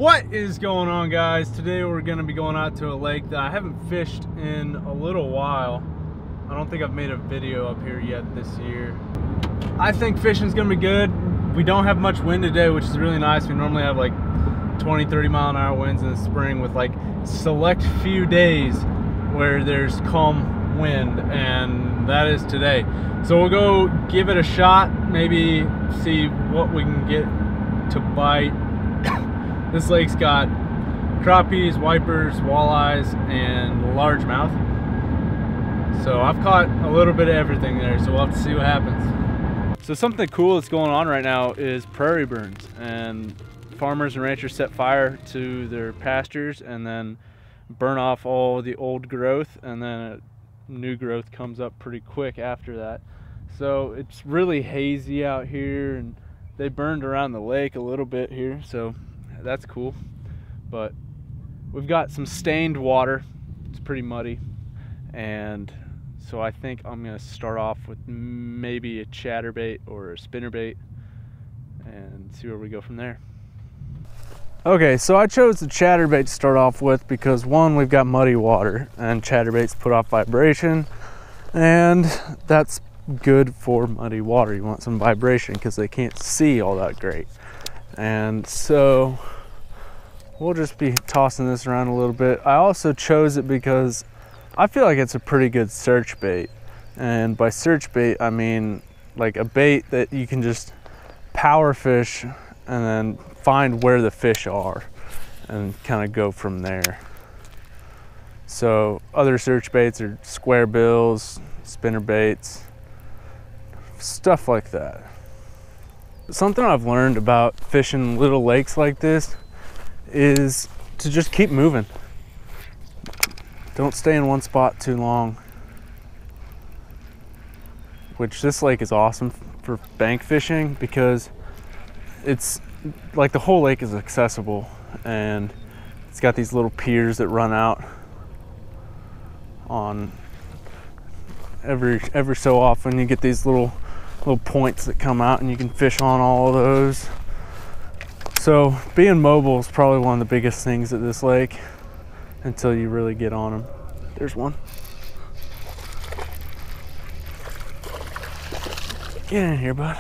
What is going on, guys? Today we're going to be going out to a lake that I haven't fished in a little while. I don't think I've made a video up here yet this year. I think fishing's going to be good. We don't have much wind today, which is really nice. We normally have like 20-30 mile-an-hour winds in the spring, with like select few days where there's calm wind, and that is today. So we'll go give it a shot, maybe see what we can get to bite. This lake's got crappies, wipers, walleyes, and largemouth. So I've caught a little bit of everything there, so we'll have to see what happens. So something cool that's going on right now is prairie burns, and farmers and ranchers set fire to their pastures and then burn off all the old growth, and then new growth comes up pretty quick after that. So it's really hazy out here, and they burned around the lake a little bit here, so that's cool. But we've got some stained water. It's pretty muddy, and so I think I'm gonna start off with maybe a chatterbait or a spinnerbait and see where we go from there. Okay, so I chose the chatterbait to start off with because, one, we've got muddy water, and chatterbaits put off vibration, and that's good for muddy water. You want some vibration because they can't see all that great. And so we'll just be tossing this around a little bit. I also chose it because I feel like it's a pretty good search bait. And by search bait, I mean like a bait that you can just power fish and then find where the fish are and kind of go from there. So other search baits are square bills, spinner baits, stuff like that. Something I've learned about fishing little lakes like this is to just keep moving. Don't stay in one spot too long. Which this lake is awesome for bank fishing because it's like the whole lake is accessible, and it's got these little piers that run out on every so often. You get these little points that come out, and you can fish on all of those. So being mobile is probably one of the biggest things at this lake until you really get on them. There's one. Get in here, bud.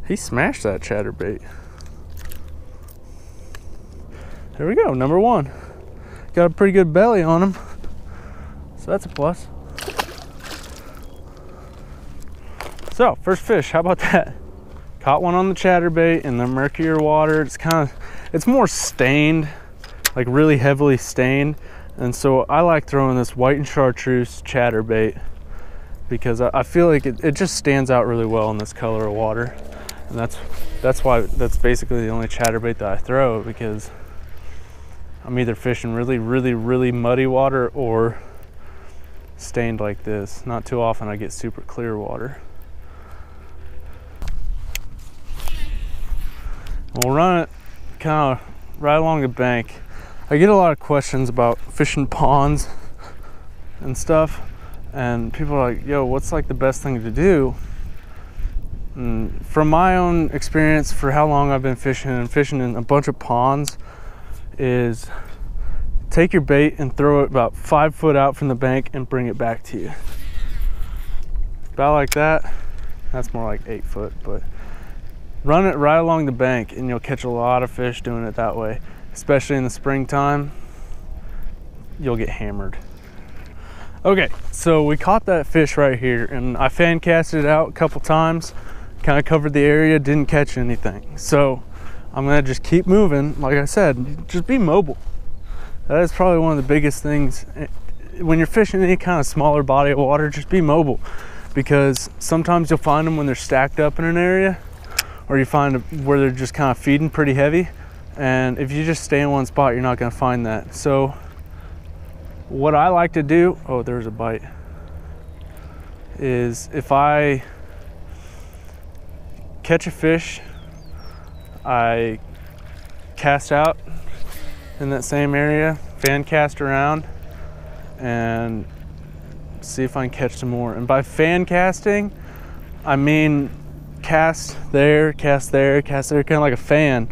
He smashed that chatterbait. There we go, number one. Got a pretty good belly on him, so that's a plus. So, first fish, how about that? Caught one on the chatterbait in the murkier water. It's more stained, like really heavily stained. And so I like throwing this white and chartreuse chatterbait because I feel like it just stands out really well in this color of water. And that's why that's basically the only chatterbait that I throw, because I'm either fishing really muddy water or stained like this. Not too often I get super clear water. We'll run it kind of right along the bank. I get a lot of questions about fishing ponds and stuff, and people are like, yo, what's like the best thing to do? And from my own experience, for how long I've been fishing and fishing in a bunch of ponds, is take your bait and throw it about 5 foot out from the bank and bring it back to you. About like that. That's more like 8 foot, but run it right along the bank and you'll catch a lot of fish doing it that way. Especially in the springtime, you'll get hammered. Okay, so we caught that fish right here, and I fan casted it out a couple times, kind of covered the area, didn't catch anything. So I'm gonna just keep moving. Like I said, just be mobile. That is probably one of the biggest things. When you're fishing any kind of smaller body of water, just be mobile, because sometimes you'll find them when they're stacked up in an area, or you find where they're just kind of feeding pretty heavy. And if you just stay in one spot, you're not gonna find that. So what I like to do, oh, there's a bite, is if I catch a fish, I cast out in that same area, fan cast around, and see if I can catch some more. And by fan casting, I mean cast there, cast there, cast there, kind of like a fan,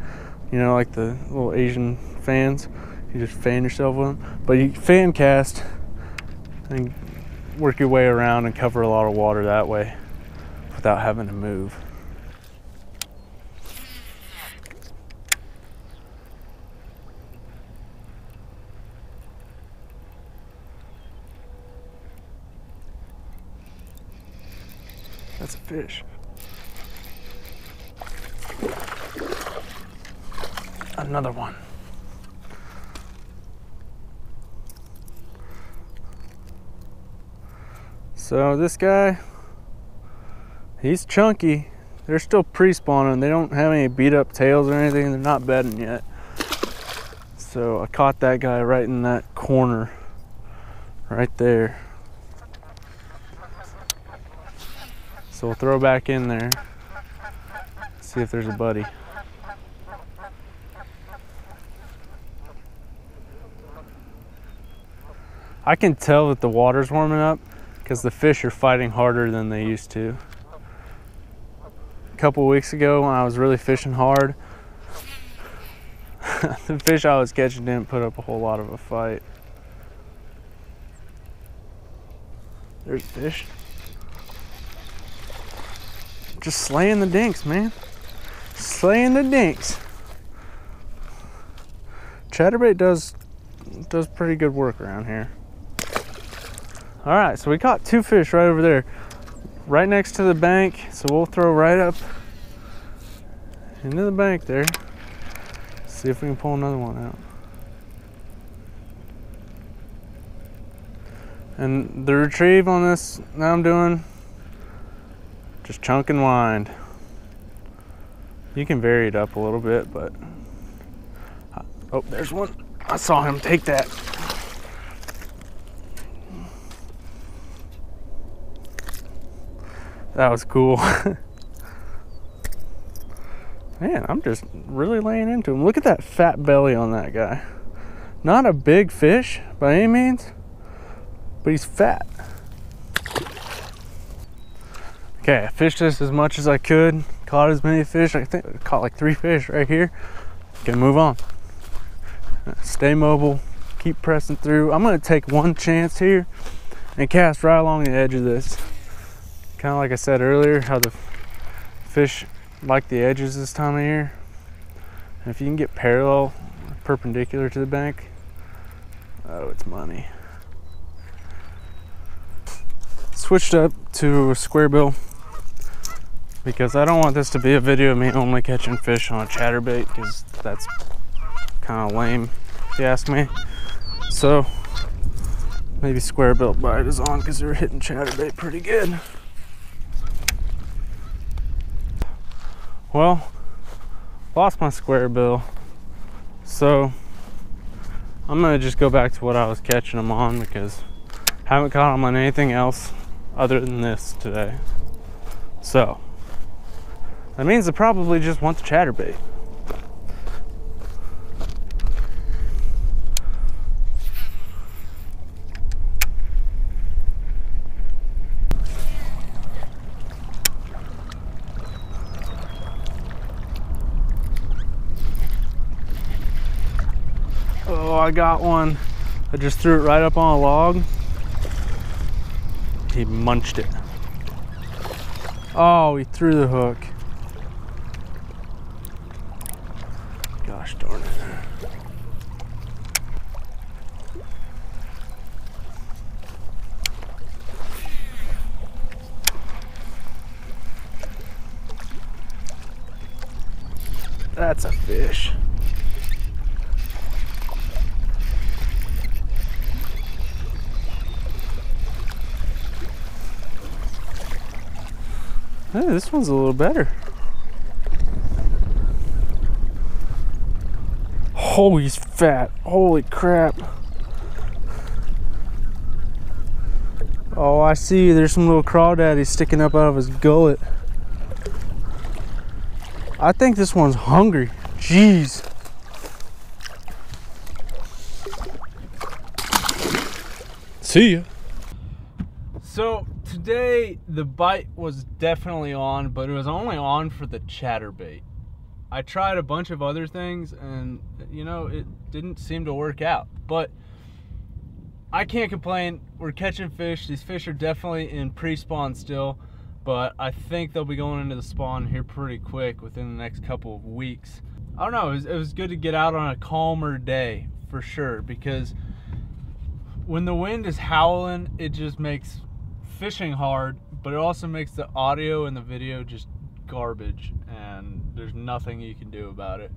you know, like the little Asian fans. You just fan yourself with them. But you fan cast and work your way around and cover a lot of water that way without having to move. That's a fish. Another one. So this guy, he's chunky. They're still pre-spawning. They don't have any beat up tails or anything. They're not bedding yet. So I caught that guy right in that corner, right there. So we'll throw back in there, see if there's a buddy. I can tell that the water's warming up because the fish are fighting harder than they used to. A couple weeks ago when I was really fishing hard, the fish I was catching didn't put up a whole lot of a fight. There's a fish. Just slaying the dinks, man. Slaying the dinks. Chatterbait does pretty good work around here. All right, so we caught two fish right over there, right next to the bank. So we'll throw right up into the bank there. See if we can pull another one out. And the retrieve on this, now I'm doing just chunk and wind. You can vary it up a little bit, but oh, there's one. I saw him take that. That was cool. Man, I'm just really laying into him. Look at that fat belly on that guy. Not a big fish by any means, but he's fat. Okay, I fished this as much as I could, caught as many fish. I think I caught like 3 fish right here. Gonna move on. Stay mobile, keep pressing through. I'm gonna take one chance here and cast right along the edge of this. Kind of like I said earlier, how the fish like the edges this time of year. And if you can get parallel, perpendicular to the bank, oh, it's money. Switched up to a square bill because I don't want this to be a video of me only catching fish on a chatterbait, because that's kind of lame if you ask me. So maybe square bill bite is on because they're hitting chatterbait pretty good. Well, lost my square bill, so I'm gonna just go back to what I was catching them on, because I haven't caught them on anything else other than this today. So that means they probably just want the chatterbait. Oh, I got one. I just threw it right up on a log. He munched it. Oh, he threw the hook. Gosh darn it. That's a fish. Hey, this one's a little better. Oh, he's fat. Holy crap. Oh, I see. There's some little crawdaddies sticking up out of his gullet. I think this one's hungry. Jeez. See ya. So today the bite was definitely on, but it was only on for the chatterbait. I tried a bunch of other things and, you know, it didn't seem to work out. But I can't complain. We're catching fish. These fish are definitely in pre-spawn still, but I think they'll be going into the spawn here pretty quick within the next couple of weeks. I don't know, it was good to get out on a calmer day for sure, because when the wind is howling, it just makes fishing hard, but it also makes the audio and the video just garbage, and there's nothing you can do about it.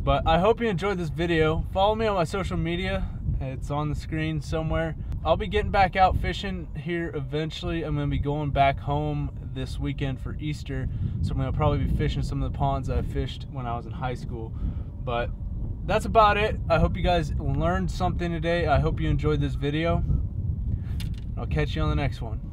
But I hope you enjoyed this video. Follow me on my social media. It's on the screen somewhere. I'll be getting back out fishing here eventually. I'm going to be going back home this weekend for Easter, so I'm going to probably be fishing some of the ponds that I fished when I was in high school. But that's about it. I hope you guys learned something today. I hope you enjoyed this video. I'll catch you on the next one.